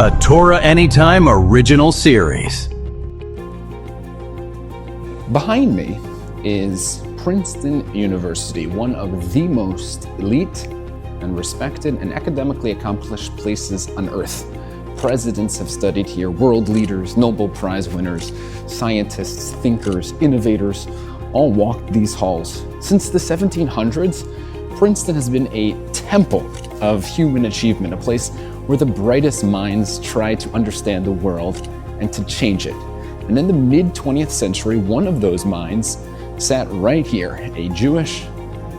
a Torah Anytime original series. Behind me is Princeton University, one of the most elite and respected and academically accomplished places on earth. Presidents have studied here, world leaders, Nobel Prize winners, scientists, thinkers, innovators, all walked these halls. Since the 1700s, Princeton has been a temple of human achievement, a place where the brightest minds try to understand the world and to change it. And in the mid-20th century, one of those minds sat right here, a Jewish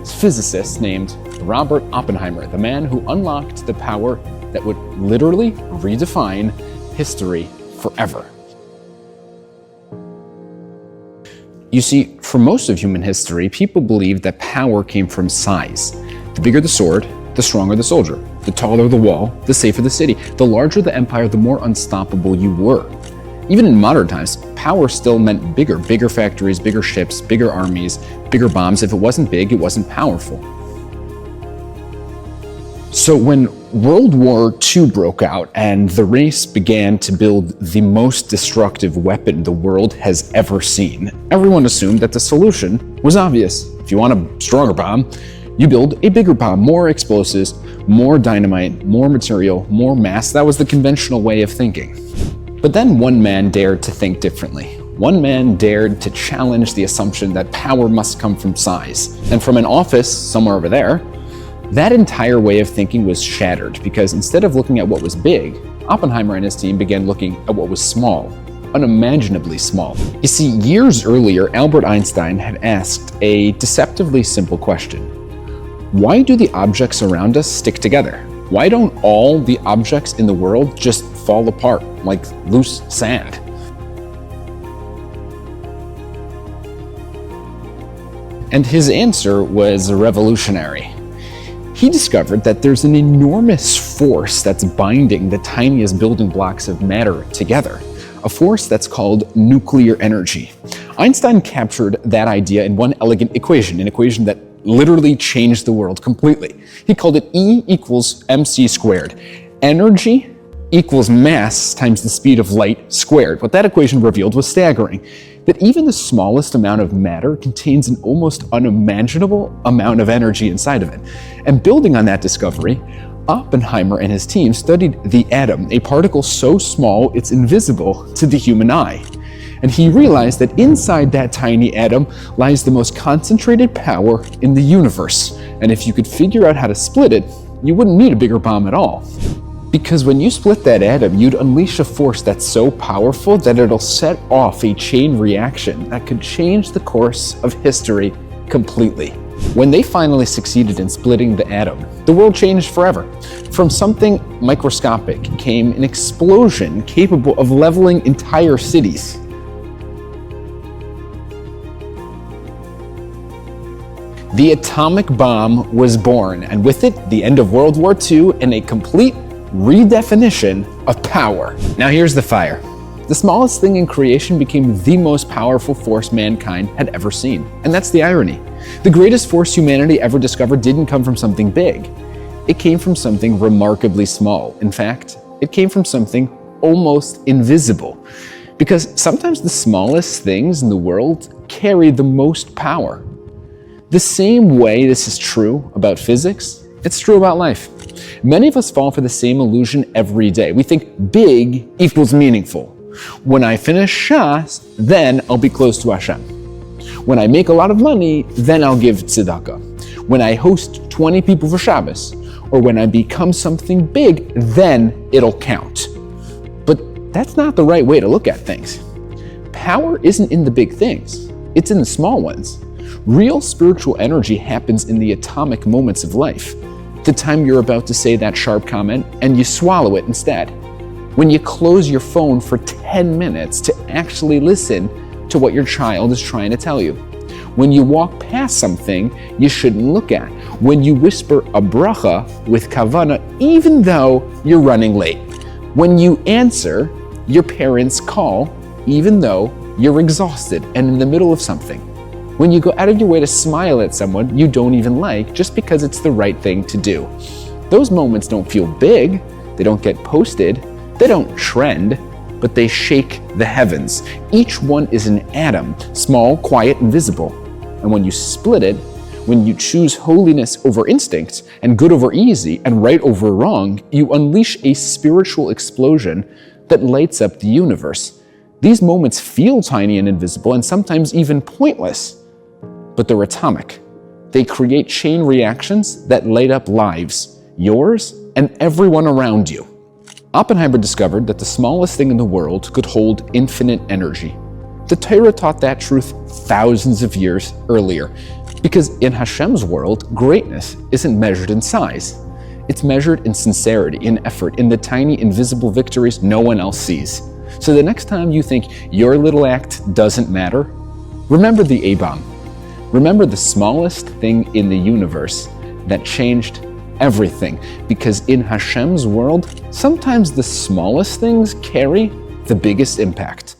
physicist named Robert Oppenheimer, the man who unlocked the power that would literally redefine history forever. You see, for most of human history, people believed that power came from size. The bigger the sword, the stronger the soldier. The taller the wall, the safer the city. The larger the empire, the more unstoppable you were. Even in modern times, power still meant bigger factories, bigger ships, bigger armies, bigger bombs. If it wasn't big, it wasn't powerful. So when World War II broke out and the race began to build the most destructive weapon the world has ever seen, everyone assumed that the solution was obvious. If you want a stronger bomb, you build a bigger bomb, more explosives, more dynamite, more material, more mass. That was the conventional way of thinking. But then one man dared to think differently. One man dared to challenge the assumption that power must come from size. And from an office somewhere over there, that entire way of thinking was shattered, because instead of looking at what was big, Oppenheimer and his team began looking at what was small, unimaginably small. You see, years earlier, Albert Einstein had asked a deceptively simple question. Why do the objects around us stick together? Why don't all the objects in the world just fall apart like loose sand? And his answer was revolutionary. He discovered that there's an enormous force that's binding the tiniest building blocks of matter together, a force that's called nuclear energy. Einstein captured that idea in one elegant equation, an equation that literally changed the world completely. He called it E equals mc squared. Energy equals mass times the speed of light squared. What that equation revealed was staggering, that even the smallest amount of matter contains an almost unimaginable amount of energy inside of it. And building on that discovery, Oppenheimer and his team studied the atom, a particle so small it's invisible to the human eye. And he realized that inside that tiny atom lies the most concentrated power in the universe. And if you could figure out how to split it, you wouldn't need a bigger bomb at all. Because when you split that atom, you'd unleash a force that's so powerful that it'll set off a chain reaction that could change the course of history completely. When they finally succeeded in splitting the atom, the world changed forever. From something microscopic came an explosion capable of leveling entire cities. The atomic bomb was born, and with it, the end of World War II and a complete redefinition of power. Now here's the fire. The smallest thing in creation became the most powerful force mankind had ever seen. And that's the irony. The greatest force humanity ever discovered didn't come from something big. It came from something remarkably small. In fact, it came from something almost invisible. Because sometimes the smallest things in the world carry the most power. The same way this is true about physics, it's true about life. Many of us fall for the same illusion every day. We think big equals meaningful. When I finish Shas, then I'll be close to Hashem. When I make a lot of money, then I'll give tzedakah. When I host 20 people for Shabbos, or when I become something big, then it'll count. But that's not the right way to look at things. Power isn't in the big things, it's in the small ones. Real spiritual energy happens in the atomic moments of life. The time you're about to say that sharp comment and you swallow it instead. When you close your phone for 10 minutes to actually listen to what your child is trying to tell you. When you walk past something you shouldn't look at. When you whisper a bracha with kavanah even though you're running late. When you answer your parents' call even though you're exhausted and in the middle of something. When you go out of your way to smile at someone you don't even like just because it's the right thing to do. Those moments don't feel big, they don't get posted, They don't trend, but they shake the heavens. Each one is an atom, small, quiet, and visible. And when you split it, when you choose holiness over instinct, and good over easy, and right over wrong, you unleash a spiritual explosion that lights up the universe. These moments feel tiny and invisible, and sometimes even pointless, but they're atomic. They create chain reactions that light up lives, yours and everyone around you. Oppenheimer discovered that the smallest thing in the world could hold infinite energy. The Torah taught that truth thousands of years earlier, because in Hashem's world, greatness isn't measured in size. It's measured in sincerity, in effort, in the tiny invisible victories no one else sees. So the next time you think your little act doesn't matter, remember the A-bomb. Remember the smallest thing in the universe that changed everything. Because in Hashem's world, sometimes the smallest things carry the biggest impact.